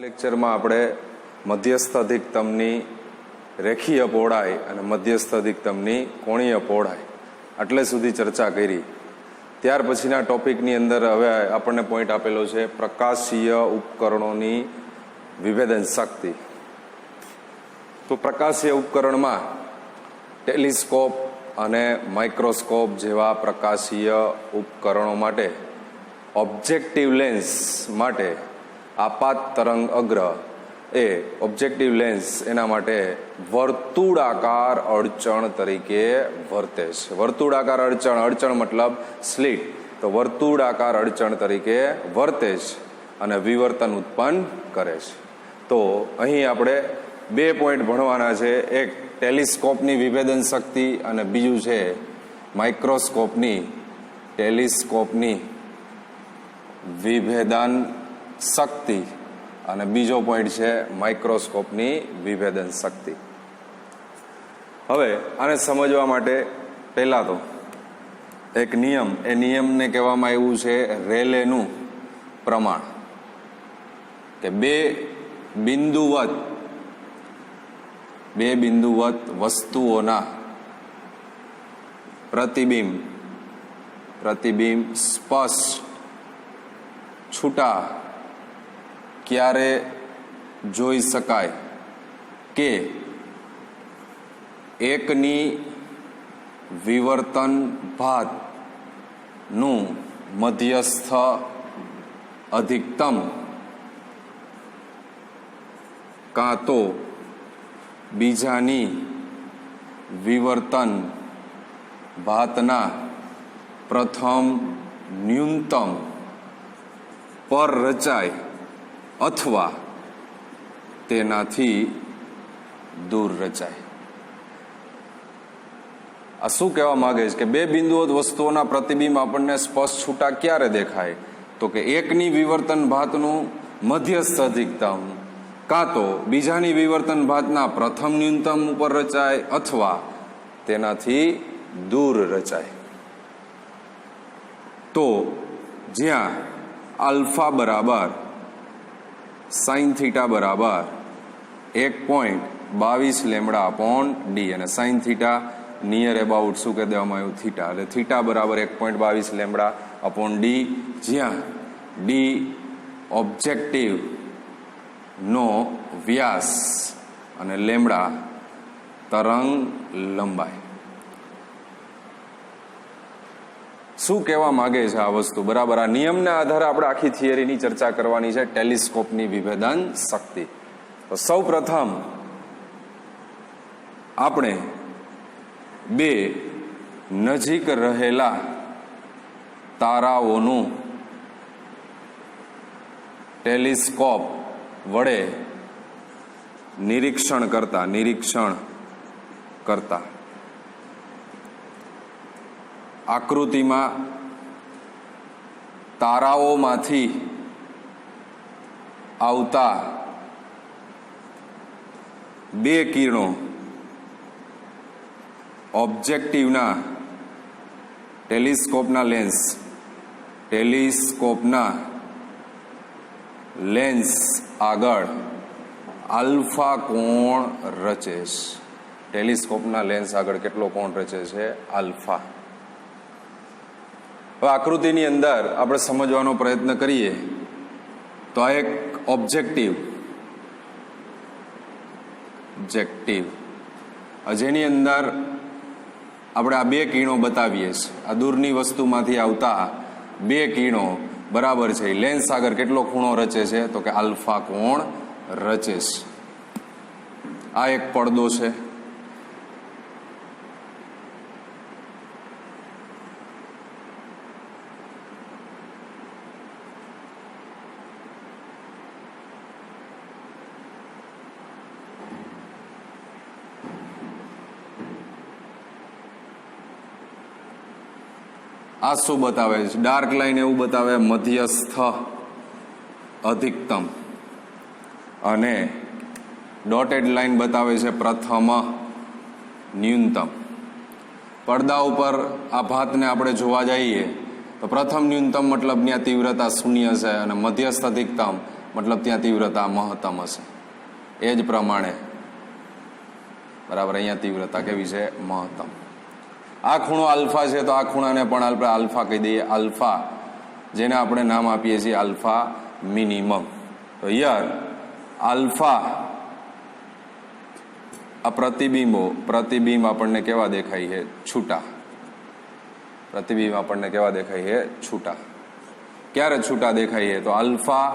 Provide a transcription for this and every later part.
લેક્ચરમાં આપણે મધ્યસ્થ અધિકતમની રેખીય પહોળાઈ અને મધ્યસ્થ અધિકતમની કોણીય પહોળાઈ આટલે સુધી ચર્ચા કરી. ત્યાર પછીના ટોપિકની અંદર હવે આપણને પોઈન્ટ આપેલો છે પ્રકાશીય ઉપકરણોની વિભેદન શક્તિ. તો પ્રકાશીય ઉપકરણમાં ટેલિસ્કોપ અને માઇક્રોસ્કોપ જેવા પ્રકાશીય ઉપકરણો માટે ઓબ્જેક્ટિવ લેન્સ માટે આપાત તરંગ અગ્ર એ ઓબ્જેક્ટિવ લેન્સ એના માટે વર્તુળાકાર અડચણ તરીકે વર્તે છે. વર્તુળાકાર અડચણ મતલબ સ્લીટ, તો વર્તુળાકાર અડચણ તરીકે વર્તે છે અને વિવર્તન ઉત્પન્ન કરે છે. તો અહીં આપણે 2 પોઈન્ટ ભણવાના છે. એક ટેલિસ્કોપની વિભેદન શક્તિ અને બીજું છે ટેલિસ્કોપની વિભેદન શક્તિ અને બીજો પોઈન્ટ છે માઇક્રોસ્કોપની વિભેદન શક્તિ. હવે આને સમજવા માટે પહેલા તો એક નિયમ, એ નિયમને કહેવામાં આવ્યું છે રેલેનું પ્રમાણ, કે બે બિંદુવત વસ્તુઓના પ્રતિબિંબ સ્પષ્ટ છૂટા ક્યારે જોઈ શકાય કે એકની વિવર્તન ભાતનું મધ્યસ્થ અધિકતમ કાં તો બીજાની વિવર્તન ભાતના પ્રથમ ન્યૂનતમ પર રચાય અથવા તેનાથી દૂર રચાય. આ શું કહેવા માંગે છે કે બે બિંદુઓ વસ્તુઓના પ્રતિબિંબ આપણને સ્પષ્ટ છૂટા ક્યારે દેખાય? તો કે એકની વિવર્તન ભાતનું મધ્યસ્થ અધિકતમ કાં તો બીજાની વિવર્તન ભાતના પ્રથમ ન્યૂનતમ ઉપર રચાય અથવા તેનાથી દૂર રચાય. તો જ્યાં આલ્ફા બરાબર સાઇન થીટા બરાબર 1.22 લેમ્ડા અપોન ડી અને સાઇન થીટા નિયર એબાઉટ શું કહી દેવામાં આવ્યું? થીટા. એટલે થીટા બરાબર 1.22 લેમ્ડા અપોન ડી, જ્યાં ડી ઓબ્જેક્ટિવ નો વ્યાસ અને લેમ્ડા તરંગ લંબાઈ. શું કહેવા માંગે છે આ વસ્તુ? બરાબર આ નિયમના આધારે આપણે આખી થિયરીની ચર્ચા કરવાની છે, ટેલિસ્કોપની વિભેદન શક્તિ. તો સૌ પ્રથમ આપણે બે નજીક રહેલા તારાઓનું ટેલિસ્કોપ વડે નિરીક્ષણ કરતા આકૃતિમાં તારાઓમાંથી આવતા બે કિરણો ઓબ્જેક્ટિવના ટેલિસ્કોપના લેન્સ આગળ આલ્ફા કોણ રચે છે. ટેલિસ્કોપના લેન્સ આગળ કેટલો કોણ રચે છે? આલ્ફા. હવે આકૃતિની અંદર આપણે સમજવાનો પ્રયત્ન કરીએ તો આ એક ઓબ્જેક્ટિવ જેની અંદર આપણે આ બે કિરણો બતાવીએ છીએ. આ દૂરની વસ્તુમાંથી આવતા બે કિરણો બરાબર છે લેન્સ આગળ કેટલો ખૂણો રચે છે? તો કે આલ્ફા કોણ રચે છે. આ એક પડદો છે. આ શું બતાવે છે? ડાર્ક લાઈન એવું બતાવે મધ્યસ્થ અધિકતમ અને ડોટેડ લાઈન બતાવે છે પ્રથમ ન્યૂનતમ. પડદા ઉપર આ ભાતને આપણે જોવા જઈએ તો પ્રથમ ન્યૂનતમ મતલબની આ તીવ્રતા 0 છે અને મધ્યસ્થ અધિકતમ મતલબ ત્યાં તીવ્રતા મહત્તમ હશે. એ જ પ્રમાણે બરાબર અહીંયા તીવ્રતા કેવી છે? મહત્તમ. આ ખૂણો આલ્ફા છે તો આ ખૂણાને પણ આપણે આલ્ફા કહી દઈએ. આલ્ફા જેને આપણે નામ આપીએ છીએ આલ્ફા મિનિમમ. તો યાર આલ્ફા આ પ્રતિબિંબ આપણને કેવા દેખાય છે? છૂટા. પ્રતિબિંબ આપણને કેવા દેખાય છે? છૂટા. ક્યારે છૂટા દેખાય છે? તો alpha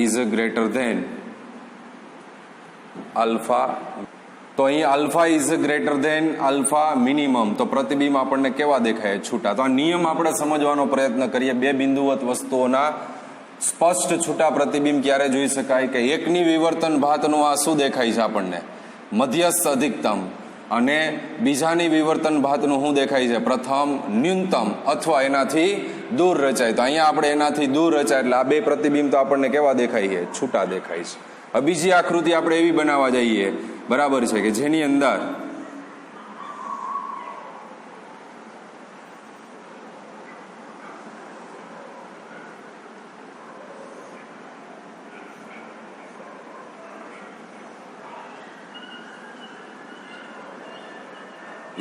is greater than alpha. તો અહીં alpha is greater than alpha minimum. તો પ્રતિબિંબ આપણને કેવા દેખાય? છૂટા. તો આ નિયમ આપણે સમજવાનો પ્રયત્ન કરીએ. બે બિંદુવત વસ્તુઓના સ્પષ્ટ છૂટા પ્રતિબિંબ ક્યારે જોઈ શકાય? કે એકની વિવર્તન ભાતનું આ શું દેખાય છે આપણને? મધ્યસ્થ અધિકતમ. અને બીજાની વિવર્તન ભાતનું શું દેખાય છે? પ્રથમ ન્યૂનતમ અથવા એનાથી દૂર રચાય. તો અહીંયા આપણે એનાથી દૂર રચાય એટલે આ બે પ્રતિબિંબ તો આપણને કેવા દેખાય છે? છૂટા દેખાય છે. હવે બીજી આકૃતિ આપણે એવી બનાવવા જઈએ, બરાબર છે, કે જેની અંદર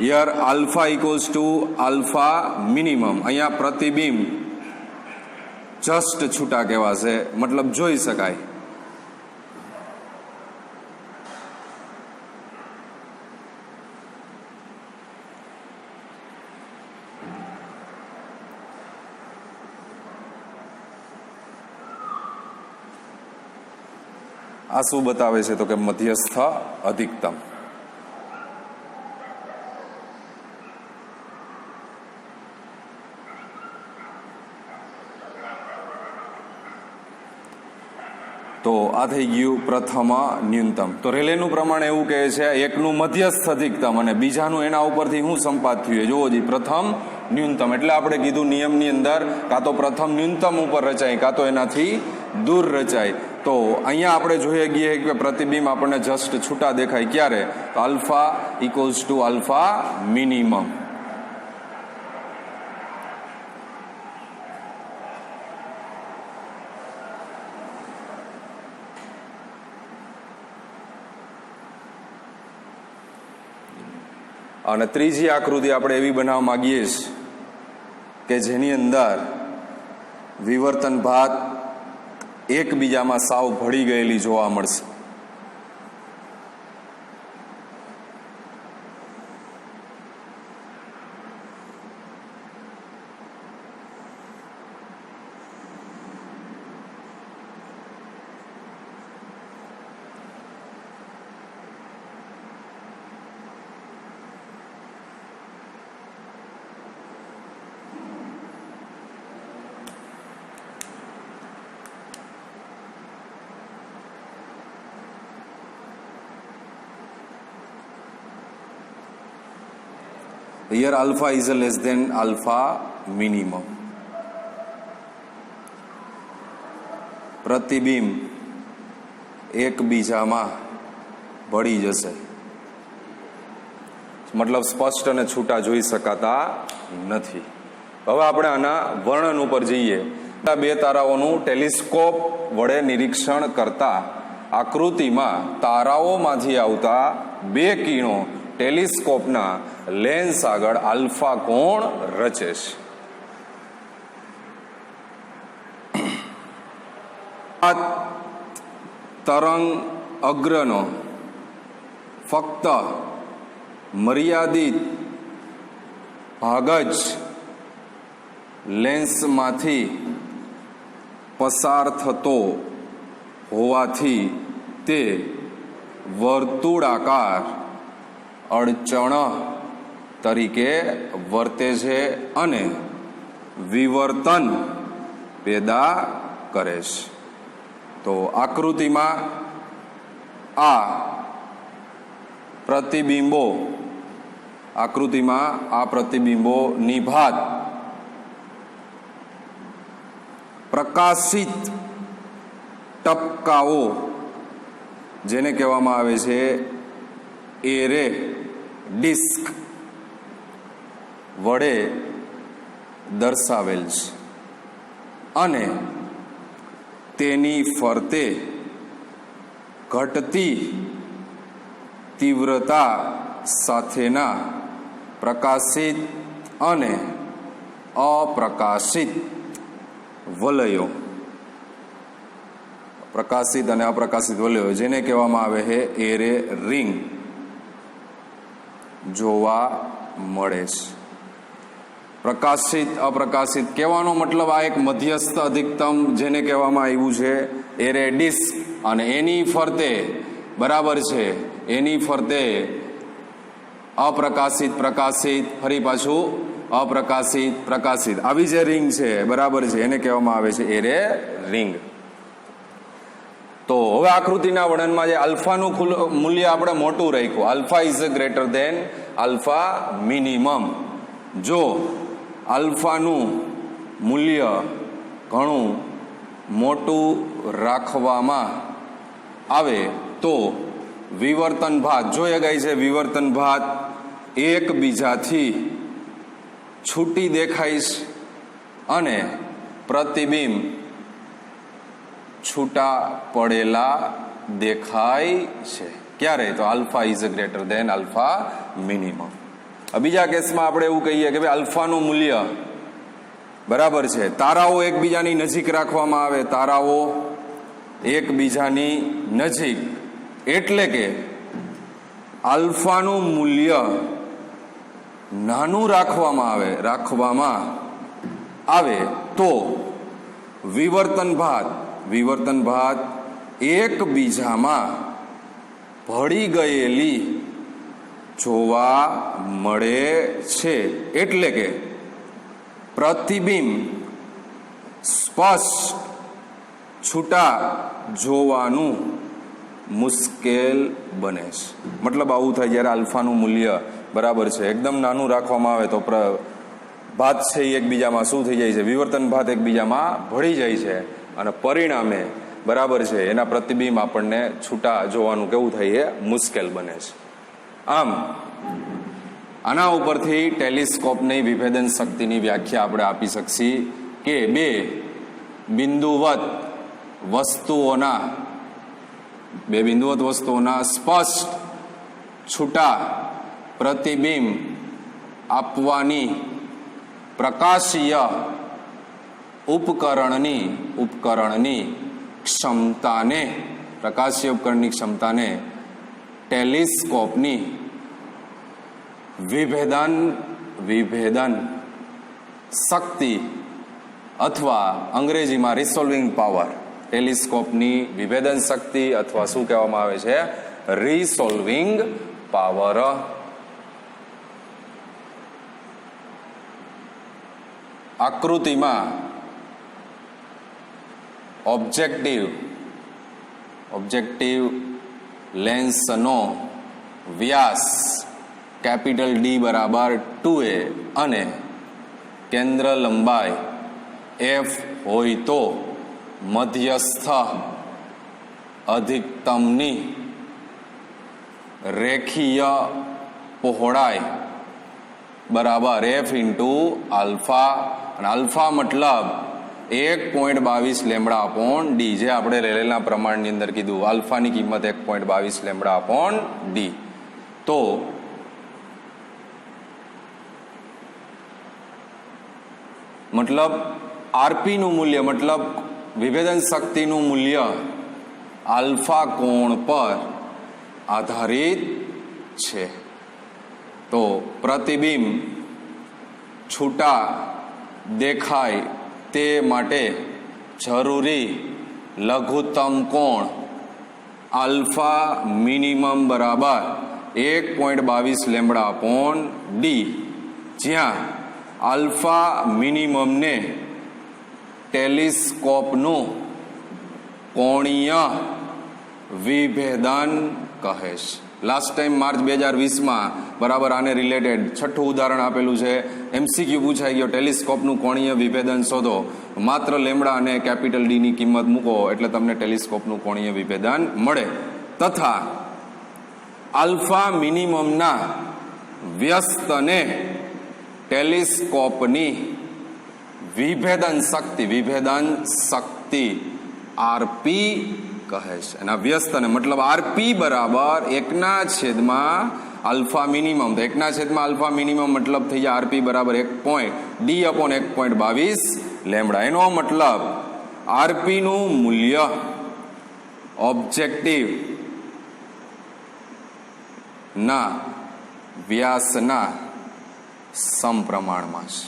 year alpha equals to alpha minimum. અહીંયા પ્રતિબિંબ જસ્ટ છૂટા કહેવાશે, મતલબ જોઈ શકાય. આ શું બતાવે છે? તો કે મધ્યસ્થ અધિકતમ. તો આ થઈ ગયું પ્રથમ ન્યૂનતમ. તો રેલેનું પ્રમાણ એવું કહે છે એકનું મધ્યસ્થ અધિકતમ અને બીજાનું એના ઉપરથી શું સંપાત થયું? જોવો જી, પ્રથમ ન્યૂનતમ. એટલે આપણે કીધું નિયમની અંદર કાં તો પ્રથમ ન્યૂનતમ ઉપર રચાય કાં તો એનાથી દૂર રચાય. તો અહીંયા આપણે જોઈએ ગઈએ કે પ્રતિબિંબ આપણને જસ્ટ છૂટા દેખાય. ક્યારે? તો alpha equals to alpha minimum. અને ત્રીજી આકૃતિ આપણે એવી બનાવવા માંગીએ છીએ કે જેની અંદર વિવર્તન ભાત એકબીજામાં સાવ ભળી ગયેલી જોવા મળશે. Here alpha is less than alpha minimum. પ્રતિબિંબ એકબીજામાં ભળી જશે, મતલબ સ્પષ્ટ અને છૂટા જોઈ શકાતા નથી. હવે આપણે આના વર્ણન ઉપર જઈએ. બે તારાઓનું ટેલિસ્કોપ વડે નિરીક્ષણ કરતા આકૃતિમાં તારાઓમાંથી આવતા બે કિરણો ટેલિસ્કોપના લેન્સ આગળ આલ્ફા કોણ રચે છે. આ તરંગ અગ્રનો ફક્ત મર્યાદિત ભાગ જ લેન્સમાંથી પસાર થતો હોવાથી તે વર્તુળાકાર અડચણ તરીકે વર્તે છે અને વિવર્તન પેદા કરે છે. તો આકૃતિમાં આ પ્રતિબિંબોની ભાત પ્રકાશિત ટપકાઓ જેને કહેવામાં આવે છે એરે ડિસ્ક વડે દર્શાવેલ છે અને તેની ફરતે ઘટતી તીવ્રતા સાથેના પ્રકાશિત અને અપ્રકાશિત વલયો, પ્રકાશિત અને અપ્રકાશિત વલયો જેને કહેવામાં આવે છે એરે રિંગ જોવા મળે છે. પ્રકાશિત અપ્રકાશિત કહેવાનો મતલબ આ એક મધ્યસ્થ અધિકતમ જેને કહેવામાં આવ્યું છે એરે ડિસ્ક, અને એની ફરતે બરાબર છે, એની ફરતે અપ્રકાશિત પ્રકાશિત, ફરી પાછું અપ્રકાશિત પ્રકાશિત, આવી જે રિંગ છે બરાબર છે એને કહેવામાં આવે છે એરે રિંગ. તો હવે આકૃતિના વર્ણનમાં જે આલ્ફાનું મૂલ્ય આપણે મોટું રાખ્યું, alpha is greater than alpha minimum. જો આલ્ફાનું મૂલ્ય ઘણું મોટું રાખવામાં આવે તો વિવર્તન ભાત, જોઈએ ગઈ છે વિવર્તન ભાત એકબીજાથી છૂટી દેખાઈશ અને પ્રતિબિંબ છૂટા પડેલા દેખાય છે. ક્યારે? તો alpha is greater than alpha minimum. બીજા કેસમાં આપણે એવું કહીએ કે ભાઈ આલ્ફાનું મૂલ્ય બરાબર છે, તારાઓ એકબીજાની નજીક રાખવામાં આવે, તારાઓ એકબીજાની નજીક, એટલે કે આલ્ફાનું મૂલ્ય નાનું રાખવામાં આવે તો વિવર્તન ભાત એકબીજામાં ભળી ગયેલી જોવા મળે છે. એટલે કે પ્રતિબિંબ સ્પષ્ટ છૂટા જોવાનું મુશ્કેલ બને છે. મતલબ આવું થાય જ્યારે આલ્ફાનું મૂલ્ય બરાબર છે એકદમ નાનું રાખવામાં આવે તો ભાત છે એ એકબીજામાં શું થઈ જાય છે, વિવર્તન ભાત એકબીજામાં ભળી જાય છે અને પરિણામે બરાબર છે એના પ્રતિબિંબ આપણને છૂટા જોવાનું કેવું થાય એ મુશ્કેલ બને છે. આમ આના ઉપરથી ટેલિસ્કોપની વિભેદન શક્તિની વ્યાખ્યા આપણે આપી શકીએ કે બે બિંદુવત વસ્તુઓના સ્પષ્ટ છૂટા પ્રતિબિંબ આપવાની પ્રકાશીય ઉપકરણની ક્ષમતાને ટેલિસ્કોપની વિભેદન શક્તિ અથવા અંગ્રેજીમાં રિસોલ્વિંગ પાવર, ટેલિસ્કોપની વિભેદન શક્તિ અથવા શું કહેવામાં આવે છે, રિસોલ્વિંગ પાવર. આકૃતિમાં ઓબ્જેક્ટિવ લેન્સનો વ્યાસ કેપિટલ ડી બરાબર 2a અને કેન્દ્ર લંબાઈ f હોય તો મધ્યસ્થ અધિકતમની રેખીય પહોળાઈ બરાબર f ઇન્ટુ આલ્ફા, અને આલ્ફા મતલબ 1.22 લેમ્બડા અપોન ડી, જે આપણે રેલેના પ્રમાણની અંદર કીધું આલ્ફાની કિંમત 1.22 લેમ્બડા અપોન ડી. તો મતલબ આરપીનું મૂલ્ય, મતલબ વિભેદન શક્તિનું મૂલ્ય આલ્ફા કોણ પર આધારિત છે. તો પ્રતિબિંબ છૂટા દેખાય તે માટે જરૂરી લઘુત્તમ કોણ આલ્ફા મિનિમમ બરાબર 1.22 લેમ્બડા અપોન ડી, જ્યાં આલ્ફા મિનિમમને ટેલિસ્કોપનું કોણીય વિભેદન કહે છે. લાસ્ટ ટાઈમ માર્ચ 2020માં બરાબર આને રિલેટેડ છઠ્ઠું ઉદાહરણ આપેલું છે. એમસીક્યુ પૂછાઈ ગયો, ટેલિસ્કોપનું કોણીય વિભેદન શોધો, માત્ર લેમ્બડા અને કેપિટલ ડી ની કિંમત મૂકો એટલે તમને ટેલિસ્કોપનું કોણીય વિભેદન મળે. તથા આલ્ફા મિનિમમના વ્યસ્તને ટેલિસ્કોપની વિભેદન શક્તિ આરપી કહે છે. અને વ્યસ્તને મતલબ આરપી બરાબર 1/, આલ્ફા મિનિમમ. તો 1/, આલ્ફા મિનિમમ મતલબ થઈ જાય આરપી બરાબર 1.D/1.22 લેમ્બડા. એનો મતલબ આરપી નું મૂલ્ય ઓબ્જેક્ટિવ ના વ્યાસના સમપ્રમાણમાં છે.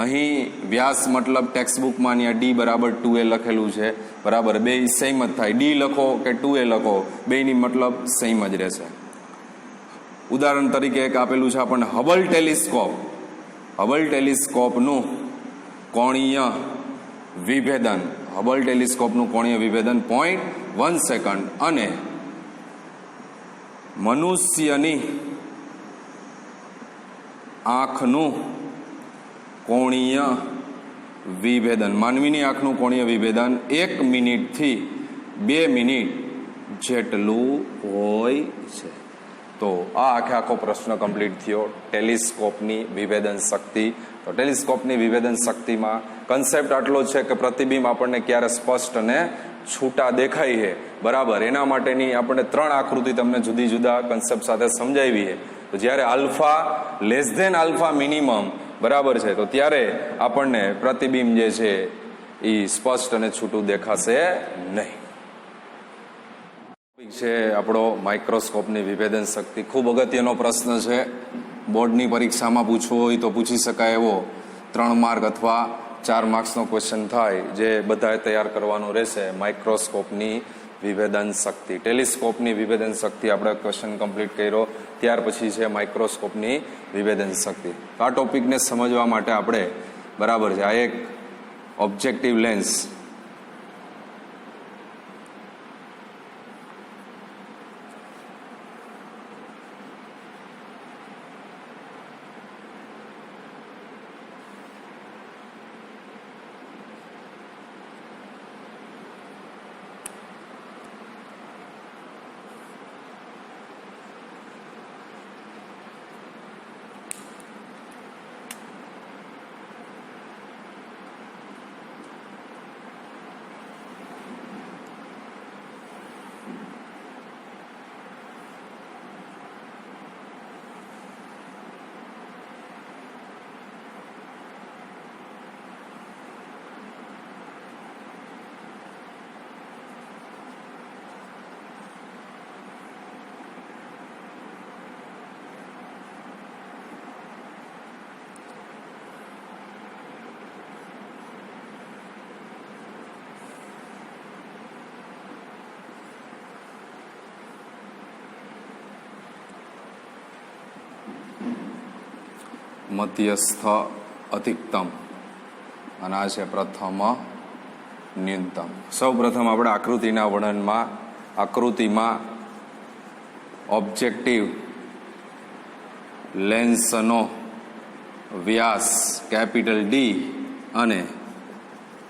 અહીં વ્યાસ મતલબ ટેક્સ્ટબુકમાં અહીંયા D બરાબર 2a લખેલું છે, બરાબર. બે સેમ જ થાય. D લખો કે 2a લખો, બેની મતલબ સેમ જ રહેશે. ઉદાહરણ તરીકે એક આપેલું છે આપણને હબલ ટેલિસ્કોપ. હબલ ટેલિસ્કોપનું કોણીય વિભેદન, હબલ ટેલિસ્કોપનું કોણીય વિભેદન 0.1 સેકન્ડ અને મનુષ્યની આંખનું કોણીય વિભેદન, માનવીની આંખનું કોણીય વિભેદન 1 મિનિટથી 2 મિનિટ જેટલું હોય છે. તો આ આખો પ્રશ્ન કમ્પ્લીટ થયો ટેલિસ્કોપની વિભેદન શક્તિ. તો ટેલિસ્કોપની વિભેદન શક્તિમાં કન્સેપ્ટ આટલો છે કે પ્રતિબિંબ આપણને ક્યારે સ્પષ્ટ અને છૂટા દેખાય છે, બરાબર. એના માટેની આપણને 3 આકૃતિ તમને જુદી જુદા કન્સેપ્ટ સાથે સમજાવી છે. તો જ્યારે આલ્ફા <= આલ્ફા મિનિમમ, બરાબર છે, તો ત્યારે આપણને પ્રતિબિંબ જે છે એ સ્પષ્ટ અને છૂટું દેખાશે નહીં. છે આપણો માઇક્રોસ્કોપની વિભેદન શક્તિ. ખૂબ અગત્યનો પ્રશ્ન છે. બોર્ડની પરીક્ષામાં પૂછવો હોય તો પૂછી શકાય એવો 3 માર્ક અથવા 4 માર્ક્સનો ક્વેશ્ચન થાય, જે બધાએ તૈયાર કરવાનું રહેશે. માઇક્રોસ્કોપની વિભેદન શક્તિ, ટેલિસ્કોપની વિભેદન શક્તિ આપણે ક્વેશ્ચન કમ્પ્લીટ કર્યો. ત્યાર પછી છે માઇક્રોસ્કોપની વિભેદન શક્તિ. આ ટોપિકને સમજવા માટે આપણે, બરાબર છે, આ એક ઓબ્જેક્ટિવ લેન્સ મધ્યસ્થ અધિકતમ અને આ છે પ્રથમ ન્યૂનતમ. સૌ પ્રથમ આપણે આકૃતિના આકૃતિમાં ઓબ્જેક્ટિવ લેન્સનો વ્યાસ D અને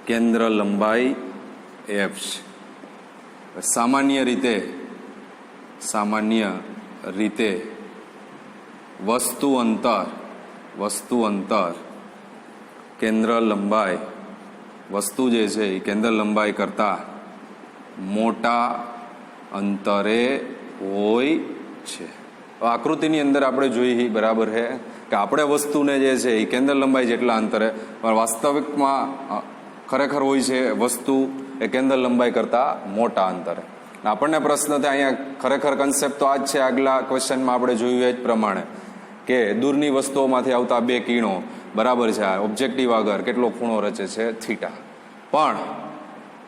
કેન્દ્ર લંબાઈ f છે. સામાન્ય રીતે વસ્તુ અંતર કેન્દ્ર લંબાઈ, વસ્તુ જે છે એ કેન્દ્ર લંબાઈ કરતા મોટા અંતરે હોય છે. આકૃતિની અંદર આપણે જોઈએ, બરાબર છે, કે આપણે વસ્તુને જે છે એ કેન્દ્ર લંબાઈ જેટલા અંતરે, પણ વાસ્તવિકમાં ખરેખર હોય છે વસ્તુ એ કેન્દ્ર લંબાઈ કરતા મોટા અંતરે. આપણને પ્રશ્ન થાય અહીંયા, ખરેખર કન્સેપ્ટ તો આ જ છે. આગલા ક્વેશ્ચનમાં આપણે જોયું એ જ પ્રમાણે કે દૂરની વસ્તુઓમાંથી આવતા 2 કિરણો, બરાબર છે, ઓબ્જેક્ટિવ આગળ કેટલો ખૂણો રચે છે, થીટા. પણ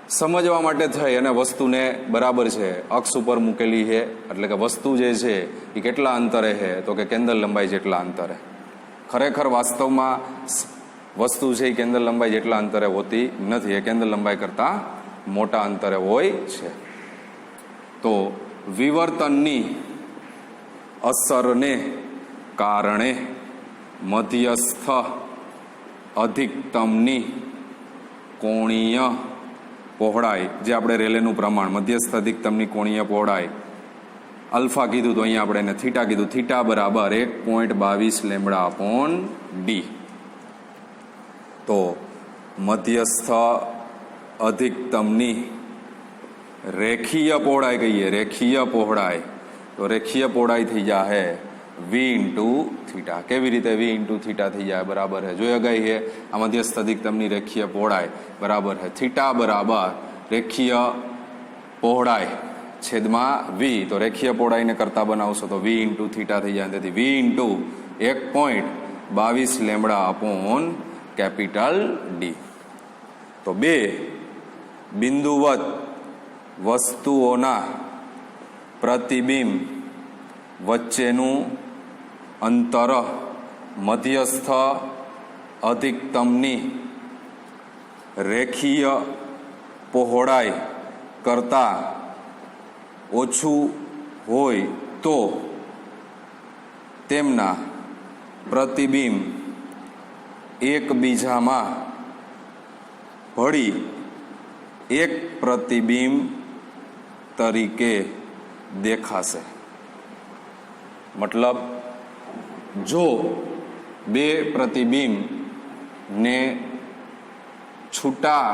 સમજવા માટે થઈ અને વસ્તુને, બરાબર છે, અક્ષ ઉપર મૂકેલી છે, એટલે કે વસ્તુ જે છે એ કેટલા અંતરે છે, તો કે કેન્દ્ર લંબાઈ જેટલા અંતરે. ખરેખર વાસ્તવમાં વસ્તુ છે એ કેન્દ્ર લંબાઈ જેટલા અંતરે હોતી નથી, એ કેન્દ્ર લંબાઈ કરતા મોટા અંતરે હોય છે. તો વિવર્તનની અસરને કારણે મધ્યસ્થ અધિકતમની કોણીય પહોળાઈ, જે આપણે રેલેનું પ્રમાણ, મધ્યસ્થ અધિકતમની કોણીય પહોળાઈ અલ્ફા કીધું, તો અહીંયા આપણે એને થીટા કીધું. થીટા બરાબર 1.22 લેમ્બડા/d. તો મધ્યસ્થ અધિકતમની રેખીય પહોળાઈ કહીએ, રેખીય પહોળાઈ, તો રેખીય પહોળાઈ થઈ જાય વી ઇન્ટુ થીટા. કેવી રીતે વી ઇન્ટુ થીટા થઈ જાય? બરાબર હે જોઈ ગઈ હે આ મધ્યસ્થ અધિકતમની રેખીય પહોળાઈ બરાબર હે થીટા બરાબર રેખીય પહોળાઈ છેદમાં વી, તો રેખીય પહોળાઈને કરતા બનાવશો તો વી ઇન્ટુ થીટા થઈ જાય. તેથી V into 1.22 lambda upon capital D. તો બે બિંદુવત વસ્તુઓના પ્રતિબિંબ વચ્ચેનું અંતર મધ્યસ્થ અધિકતમની રેખીય પહોળાઈ કરતાં ઓછું હોય તો તેમના પ્રતિબિંબ એકબીજામાં ભળી એક પ્રતિબિંબ તરીકે દેખાશે. મતલબ જો બે પ્રતિબિંબને છૂટા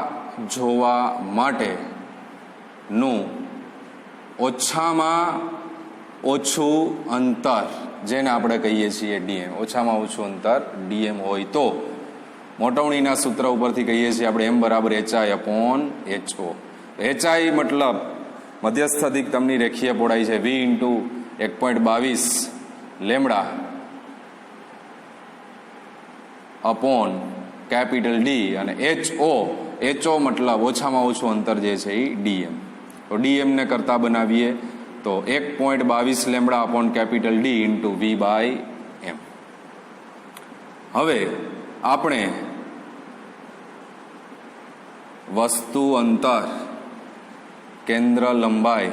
જોવા માટેનું ઓછામાં ઓછું અંતર, જેને આપણે કહીએ છીએ ડીએમ, ઓછામાં ઓછું અંતર ડીએમ હોય તો મોટવણીના સૂત્ર ઉપરથી કહીએ છીએ આપણે એમ બરાબર HI અપોન HO. HI મતલબ મધ્યસ્થ અધિકતમની રેખીય પહોળાઈ છે V into 1.22 lambda upon capital D, અને HO મતલબ ઓછામાં ઓછું અંતર જે છે એ ડીએમ. તો ડીએમને કરતા બનાવીએ તો 1.22 lambda upon capital D into V by M. હવે આપણે વસ્તુ અંતર કેન્દ્ર લંબાઈ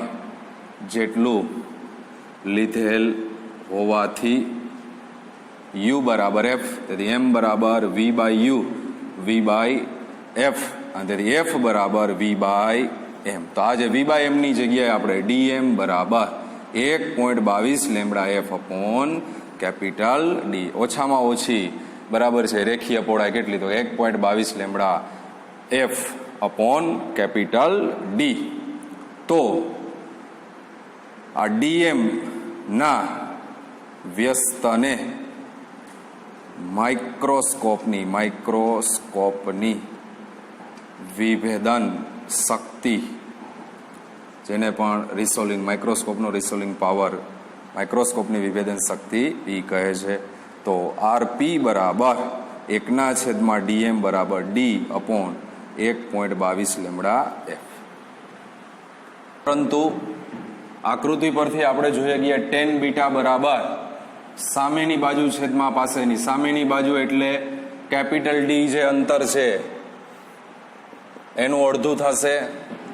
જેટલું લીધેલ હોવાથી યુ બરાબર એફ, તેથી એમ બરાબર V by U V by F, અને તેથી એફ બરાબર વી બાય એમ. તો આજે વી બાય એમની જગ્યાએ આપણે ડીએમ બરાબર 1.22 lambda F upon capital D. ઓછામાં ઓછી બરાબર છે રેખીય પહોળાઈ કેટલી? તો 1.22 lambda F upon capital D. તો આ ડીએમ ના વ્યસ્તને માઇક્રોસ્કોપની વિભેદન શક્તિ, જેને પણ રિસોલ્વિંગ માઇક્રોસ્કોપનો રિસોલ્વિંગ પાવર, માઇક્રોસ્કોપની વિભેદન શક્તિ એ કહે છે. તો આરપી બરાબર 1/, ડીએમ બરાબર ડી અપોન 1.22 લેમ્બડા એફ. પરંતુ આકૃતિ પરથી આપણે જોઈએ ગયા ટેન બીટા બરાબર સામેની બાજુ છેદમાં પાસેની, સામેની બાજુ એટલે કેપિટલ ડી જે અંતર છે એનું અડધું થશે.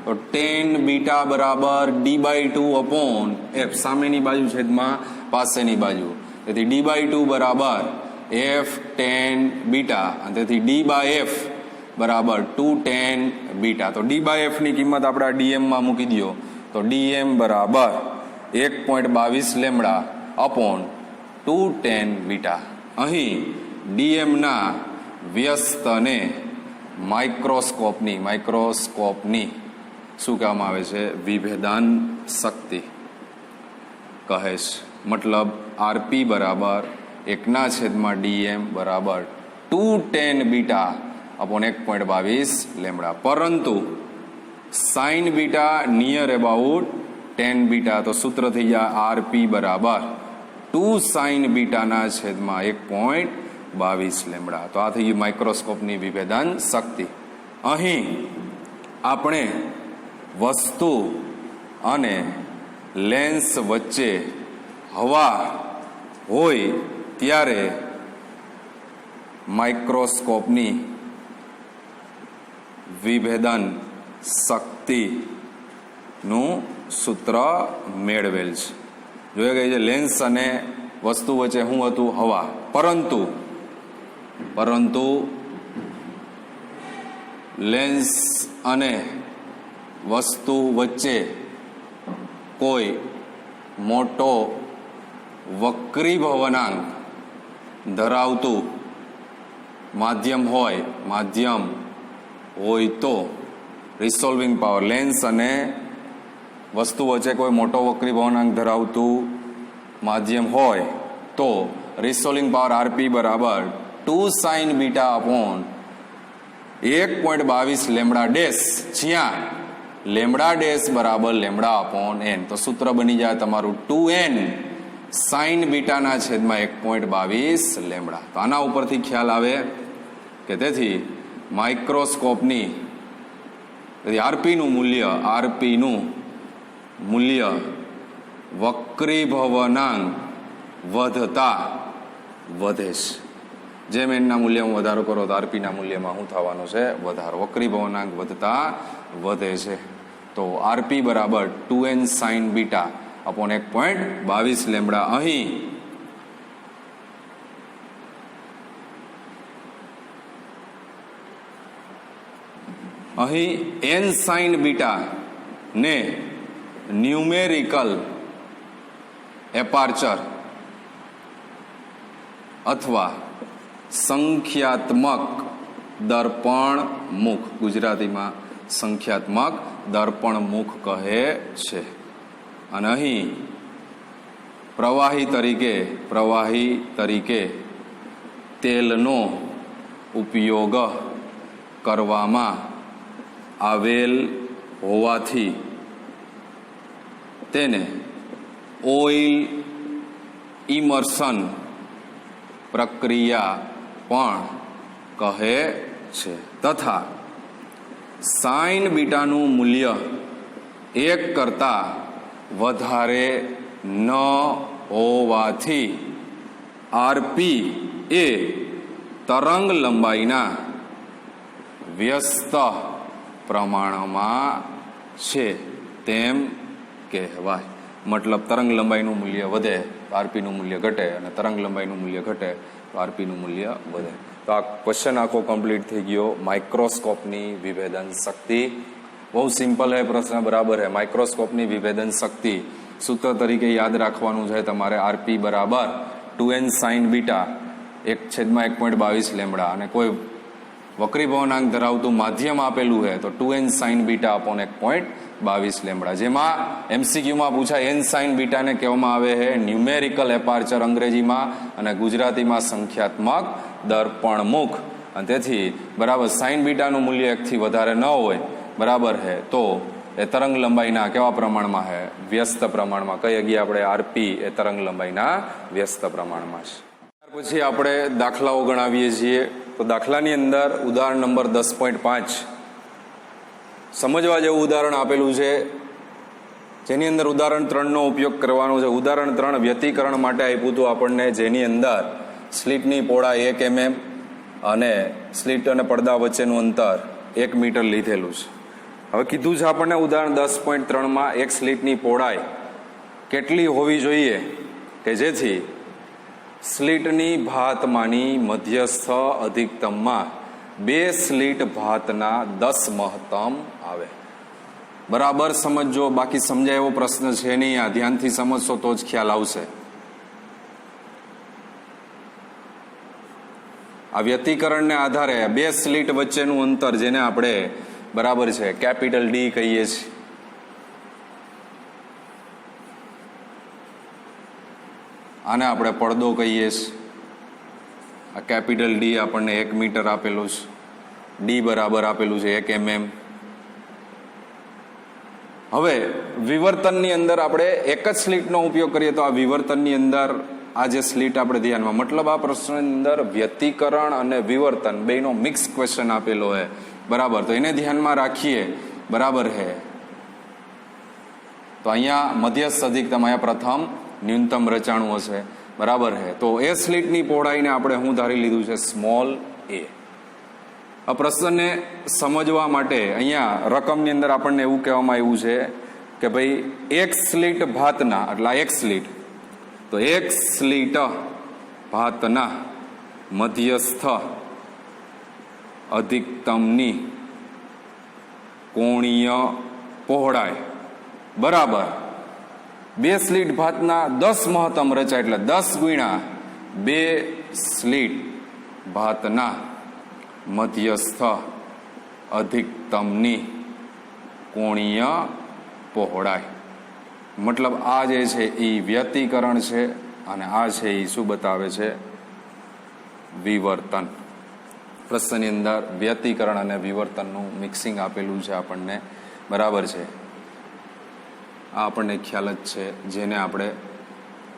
તો ટેન બીટા બરાબર D/2 અપોન એફ, સામેની બાજુ છેદમાં પાસેની બાજુ, તેથી D/2 બરાબર એફ ટેન બીટા, અને તેથી D/F બરાબર 2 ટેન બીટા. તો D/F ની કિંમત આપણે ડીએમમાં મૂકી દો તો ડીએમ બરાબર 1.22 લેમ્બડા અપોન 2 ટેન બીટા. અહીં ડીએમના વ્યસ્તને માઇક્રોસ્કોપની શું કહેવામાં આવે છે? વિભેદન શક્તિ કહે છે. મતલબ આરપી બરાબર 1/, ડીએમ બરાબર 2 ટેન બીટા અપોન 1.22 લેમ્બડા. પરંતુ sign beta near about ten beta, તો સૂત્ર થઈ જાય આરપી બરાબર 2 સાઇન બીટાના છેદમાં 1.22 લેમ્બડા. તો આ થઈ ગયું માઇક્રોસ્કોપની વિભેદન શક્તિ. અહીં આપણે વસ્તુ અને લેન્સ વચ્ચે હવા હોય ત્યારે માઇક્રોસ્કોપની વિભેદન શક્તિનું સૂત્ર મેળવેલ છે. જોઈ ગઈ છે લેન્સ અને વસ્તુ વચ્ચે શું હતું? હવા. પરંતુ લેન્સ અને વસ્તુ વચ્ચે કોઈ મોટો વક્રીભવનાંક ધરાવતું માધ્યમ હોય તો રિસોલ્વિંગ પાવર, લેન્સ અને વસ્તુ વચ્ચે કોઈ મોટો વક્રી વહનાંક ધરાવતું માધ્યમ હોય તો રિસોલ્વિંગ પાવર આરપી બરાબર 2 sin beta upon 1.22 lambda dash, જ્યાં લેમડા ડેશ બરાબર લેમડા અપોન એન. તો સૂત્ર બની જાય તમારું 2n સાઇન બીટાના છેદમાં 1.22 લેમડા. તો આના ઉપરથી ખ્યાલ આવે કે તેથી માઇક્રોસ્કોપની આરપીનું મૂલ્ય વક્રીભવનાંક વધતા વધે છે. જેમ એનના મૂલ્યમાં વધારો કરો તો આરપીના મૂલ્યમાં શું થવાનું છે? વધારો. વક્રીભવનાંક વધતા વધે છે. તો આરપી બરાબર 2n sign beta upon 1.22 lambda. અહીં n સાઇન બીટા ને ન્યુમેરિકલ એપાર્ચર અથવા સંખ્યાત્મક દર્પણ મુખ, ગુજરાતીમાં સંખ્યાત્મક દર્પણ મુખ કહે છે. અને અહીં પ્રવાહી તરીકે તેલનો ઉપયોગ કરવામાં આવેલ હોવાથી તેને ઓઇલ ઇમર્શન પ્રક્રિયા પણ કહે છે. તથા સાઇન બીટાનું મૂલ્ય 1 કરતાં વધારે ન હોવાથી આરપી એ તરંગ લંબાઈના વ્યસ્ત પ્રમાણમાં છે તેમ કહેવાય. મતલબ તરંગ લંબાઈનું મૂલ્ય વધે તો આરપીનું મૂલ્ય ઘટે, અને તરંગ લંબાઈનું મૂલ્ય ઘટે તો આરપીનું મૂલ્ય વધે. તો આ ક્વેશ્ચન આખો કમ્પ્લીટ થઈ ગયો. માઇક્રોસ્કોપની વિભેદન શક્તિ. બહુ સિમ્પલ હે પ્રશ્ન, બરાબર હે. માઇક્રોસ્કોપની વિભેદન શક્તિ સૂત્ર તરીકે યાદ રાખવાનું છે તમારે. આરપી બરાબર 2n સાઇન બીટા 1/1.22 લેમડા, અને કોઈ વક્રીભવનાંક ધરાવતું માધ્યમ આપેલું છે તો 2n sign beta upon 1.22 lambda. જેમાં એમસીક્યુમાં પૂછાય n સાઇન બીટાને કહેવામાં આવે છે ન્યુમેરિકલ એપાર્ચર અંગ્રેજીમાં, અને ગુજરાતીમાં સંખ્યાત્મક દર્પણ મુખ. અને તેથી બરાબર સાઇન બીટાનું મૂલ્ય 1 થી વધારે ન હોય, બરાબર છે, તો એ તરંગ લંબાઈના કેવા પ્રમાણમાં છે? વ્યસ્ત પ્રમાણમાં. કઈ જગ્યાએ આપણે? આરપી એ તરંગ લંબાઈના વ્યસ્ત પ્રમાણમાં છે. ત્યાર પછી આપણે દાખલાઓ ગણાવીએ છીએ. તો દાખલાની અંદર ઉદાહરણ નંબર 10.5 સમજવા જેવું ઉદાહરણ આપેલું છે, જેની અંદર ઉદાહરણ 3નો ઉપયોગ કરવાનો છે. ઉદાહરણ 3 વ્યતિકરણ માટે આપ્યું હતું આપણને, જેની અંદર સ્લીટની પહોળાઈ 1 mm અને સ્લીટ અને પડદા વચ્ચેનું અંતર 1 મીટર લીધેલું છે. હવે કીધું છે આપણને ઉદાહરણ 10.3માં એક સ્લીટની પહોળાઈ કેટલી હોવી જોઈએ કે જેથી સ્લીટની ભાતમાંની મધ્યસ્થ અધિકતમમાં 2 સ્લીટ ભાતના 10 મહત્તમ આવે. બરાબર સમજો, બાકી સમજાય એવો પ્રશ્ન છે નહીં. આ ધ્યાનથી સમજશો તો જ ખ્યાલ આવશે. આ વ્યતિકરણને આધારે 2 સ્લીટ વચ્ચેનું અંતર, જેને આપણે બરાબર છે કેપિટલ ડી કહીએ છીએ, આને આપણે પડદો કહીએ છીએ. આ કેપિટલ ડી આપણને 1 મીટર આપેલું છે, ડી બરાબર આપેલું છે 1 mm. હવે વિવર્તનની અંદર આપણે એક જ સ્લીટનો ઉપયોગ કરીએ તો આ વિવર્તનની અંદર આ જે સ્લીટ આપણે ધ્યાનમાં, મતલબ આ પ્રશ્નની અંદર વ્યતિકરણ અને વિવર્તન બેનો મિક્સ ક્વેશ્ચન આપેલો છે, બરાબર. તો એને ધ્યાનમાં રાખીએ, બરાબર છે. તો અહીંયા મધ્યસ્થ અધિકતમ, અહીંયા પ્રથમ ન્યૂનતમ રચાણું હશે, બરાબર છે. તો એ સ્લીટની પહોળાઈને આપણે શું ધારી લીધું છે? સ્મોલ એ. આ પ્રશ્નને સમજવા માટે અહીંયા રકમની અંદર આપણને એવું કહેવામાં આવ્યું છે કે ભાઈ એક સ્લીટ ભાતના, એટલે એક સ્લીટ, તો એક સ્લીટ ભાતના મધ્યસ્થ અધિકતમની કોણીય પહોળાઈ બરાબર 2 સ્લીટ ભાતના 10 મહત્તમ રચાય, એટલે 10 ગુણ્યા 2 સ્લીટ ભાતના મધ્યસ્થ અધિકતમની કોણીય પહોળાઈ. મતલબ આ જે છે એ વ્યતિકરણ છે અને આ છે એ શું બતાવે છે? વિવર્તન. પ્રશ્નની અંદર વ્યતિકરણ અને વિવર્તનનું મિક્સિંગ આપેલું છે આપણને, બરાબર છે. આ આપણને ખ્યાલ જ છે, જેને આપણે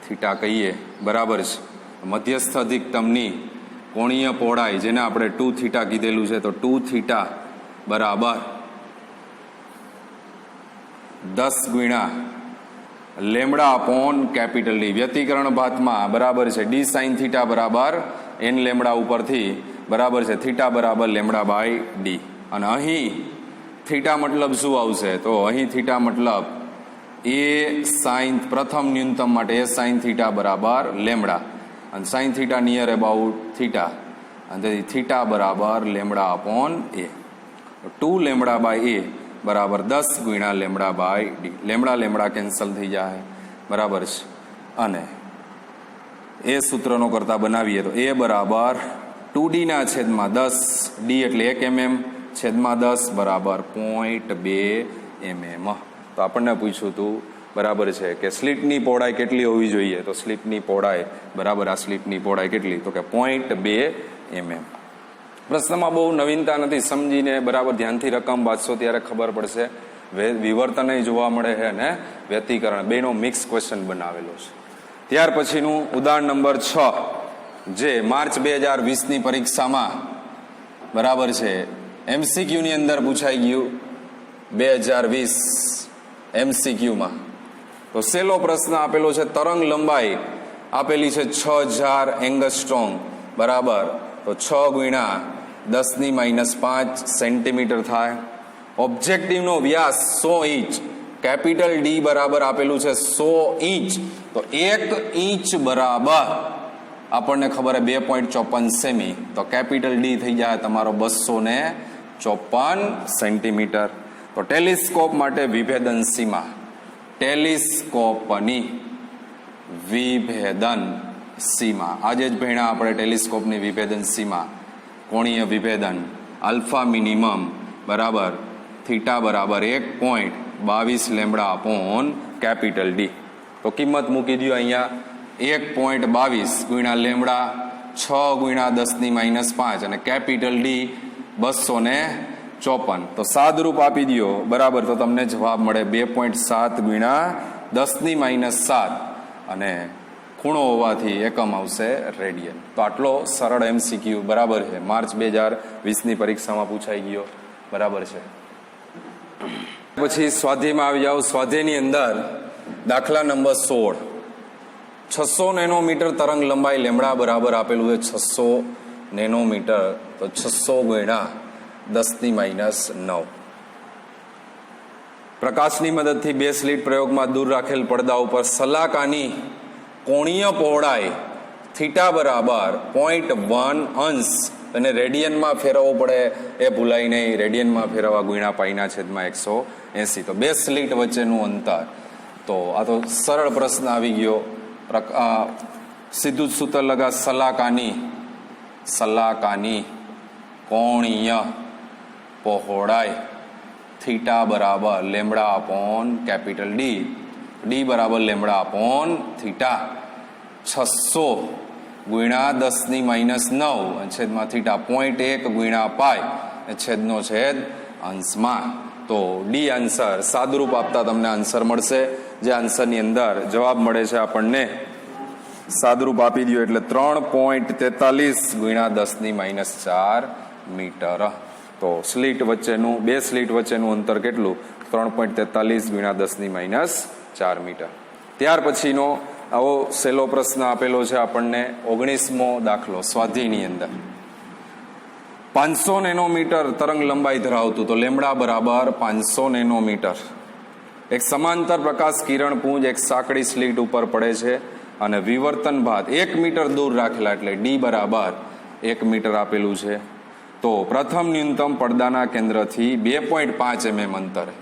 થીટા કહીએ, બરાબર છે. મધ્યસ્થ અધિકતમની કોણીય પહોળાઈ જેને આપણે 2 થીટા કીધેલું છે, તો 2 થીટા બરાબર 10 ગુણ્યા લેમડા અપોન કેપિટલ ડી. વ્યતિકરણ ભાતમાં બરાબર છે ડી સાઇન થીટા બરાબર એન લેમડા ઉપરથી, બરાબર છે, થીટા બરાબર લેમડા બાય ડી. અને અહીં થીટા મતલબ શું આવશે? તો અહીં થીટા મતલબ એ સાઇન, પ્રથમ ન્યૂનતમ માટે એ સાઇન થીટા બરાબર લેમડા, અને sine theta near about theta, અને તેથી થીટા બરાબર lambda upon a. 2 lambda by a બરાબર 10 ગુણ્યા lambda by D. Lambda lambda cancel થઈ જાય, બરાબર છે. અને એ સૂત્રનો કરતા બનાવીએ તો એ બરાબર 2D ના છેદમાં 10, ડી એટલે 1 mm છેદમાં 10 બરાબર 0.2 mm. તો આપણને પૂછ્યું હતું, બરાબર છે, કે સ્લીટની પહોળાઈ કેટલી હોવી જોઈએ? તો સ્લીટની પહોળાઈ બરાબર આ સ્લીટની પહોળાઈ કેટલી? તો કે 0.2 mm. પ્રશ્નમાં બહુ નવીનતા નથી, સમજીને બરાબર ધ્યાનથી રકમ વાંચશો ત્યારે ખબર પડશે. વિવર્તન જોવા મળે છે અને વ્યતિકરણ બેનો મિક્સ ક્વેશ્ચન બનાવેલો છે. ત્યાર પછીનું ઉદાહરણ નંબર 6, જે માર્ચ 2020ની પરીક્ષામાં બરાબર છે MCQ ની અંદર પૂછાઈ ગયું 2020 MCQમાં. તો સેલો પ્રશ્ન આપેલો છે. તરંગ લંબાઈ આપેલી છે 6000 એંગસ્ટ્રોમ, બરાબર, તો 6 ગુણ્યા 10⁻5 સેન્ટીમીટર થાય. ઓબ્જેક્ટિવનો વ્યાસ 100 ઇંચ, કેપિટલ ડી બરાબર આપેલું છે 100 ઇંચ, તો 1 ઇંચ બરાબર આપણને ખબર છે 2.54 સેમી, તો કેપિટલ ડી થઈ જાય તમારો 254 સેન્ટીમીટર. તો ટેલિસ્કોપ માટે વિભેદન સીમા, ટેલિસ્કોપની વિભેદન સીમા આજે જ ભણ્યા આપણે. ટેલિસ્કોપની વિભેદન સીમા, કોણીય વિભેદન, આલ્ફા મિનિમમ બરાબર થીટા બરાબર 1.22 લેમડા અપોન કેપિટલ ડી. તો કિંમત મૂકી દો અહીંયા 1.22 ગુણ્યા લેમડા 6 ગુણ્યા 10⁻5 અને કેપિટલ ડી 254. તો સાદરૂપ આપી દો, બરાબર, તો તમને જવાબ મળે 2.7 ગુણ્યા 10⁻7 અને ખૂણો હોવાથી એકમ આવશે રેડિયન. તો આટલો સરળ MCQ, બરાબર છે, માર્ચ 2020ની પરીક્ષામાં પૂછાઈ ગયો, બરાબર છે. પછી સ્વાધ્યાયમાં આવી જાઓ. સ્વાધ્યાયની અંદર દાખલા નંબર 16, 600 નેનોમીટર તરંગ લંબાઈ લેમડા બરાબર આપેલું છે 600 નેનોમીટર, તો 600 ગુણ્યા 10⁻9. પ્રકાશની મદદથી 2 સ્લિટ પ્રયોગમાં દૂર રાખેલ પડદા ઉપર સલાકાની કોણીય પહોળાઈ થીટા બરાબર 0.1 અંશ, અને રેડિયનમાં ફેરવવો પડે એ ભૂલાય નહીં, રેડિયનમાં ફેરવવા ગુણ્યા પાઈના છેદમાં 180. તો 2 સ્લિટ વચ્ચેનું અંતર. તો આ તો સરળ પ્રશ્ન આવી ગયો. સીધું જ સૂત્ર લગા, સલાકાની કોણીય પહોળાઈ થીટા બરાબર lambda upon capital D, D બરાબર લેમડા અપોન થીટા, 600 ગુણ્યા 10⁻9 છેદમાં થીટા 0.1 ગુણ્યા પાય છેદનો છેદ અંશમાં. તો ડી આન્સર સાદરૂપ આપતા તમને આન્સર મળશે, જે આન્સરની અંદર જવાબ મળે છે આપણને સાદરૂપ આપી દો એટલે 3.43 ગુણ્યા 10⁻4 મીટર. તો સ્લીટ વચ્ચેનું, 2 સ્લીટ વચ્ચેનું અંતર કેટલું? 3.43 ગુણ્યા 10⁻4 મીટર. ત્યાર પછીનો આવો સહેલો પ્રશ્ન આપેલો છે આપણને 19મો દાખલો સ્વાધ્યાયની અંદર. 500 નેનોમીટર તરંગ લંબાઈ ધરાવતું, તો લેમડા બરાબર 500 નેનોમીટર. એક સમાંતર પ્રકાશ કિરણ પુંજ એક સાંકડી સ્લીટ ઉપર પડે છે અને વિવર્તન ભાત 1 મીટર દૂર રાખેલા, એટલે ડી બરાબર 1 મીટર આપેલું છે. તો પ્રથમ ન્યૂનતમ પડદાના કેન્દ્રથી 2.5 mm અંતરે,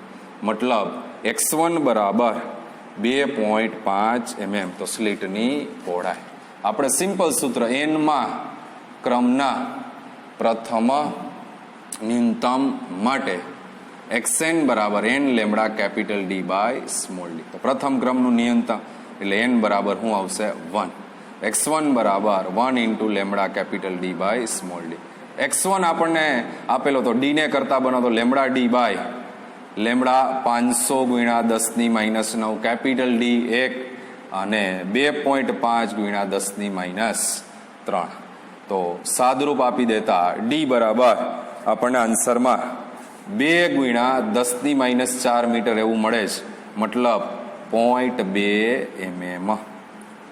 મતલબ x1 બરાબર 2.5 mm, તો સ્લીટની પહોળાઈ. આપણે સિમ્પલ સૂત્ર એનમાં ક્રમના પ્રથમ ન્યૂનતમ માટે xn બરાબર n lambda capital d by small d. તો પ્રથમ ક્રમનું નિયંત્રણ એટલે n બરાબર શું આવશે 1. x1 બરાબર 1 into lambda capital d by small d. x1 આપણને આપેલો તો d ને કરતા બનો તો લેમડા d બાય લેમડા 500 ગુણ્યા 10⁻9 કેપિટલ d 1 અને 2.5 ગુણ્યા 10⁻3. તો સાદરૂપ આપી દેતા d બરાબર આપણને આન્સરમાં 2 ગુણ્યા 10⁻4 મીટર એવું મળે છે, મતલબ 0.2 mm.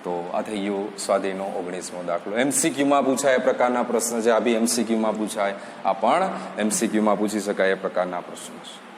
તો આ થઈ ગયું સ્વાધ્યાયનો 19મો દાખલો. એમસીક્યુમાં પૂછાય એ પ્રકારના પ્રશ્ન છે. આ બી એમસીક્યુમાં પૂછાય, આ પણ એમસીક્યુમાં પૂછી શકાય એ પ્રકારના પ્રશ્નો છે.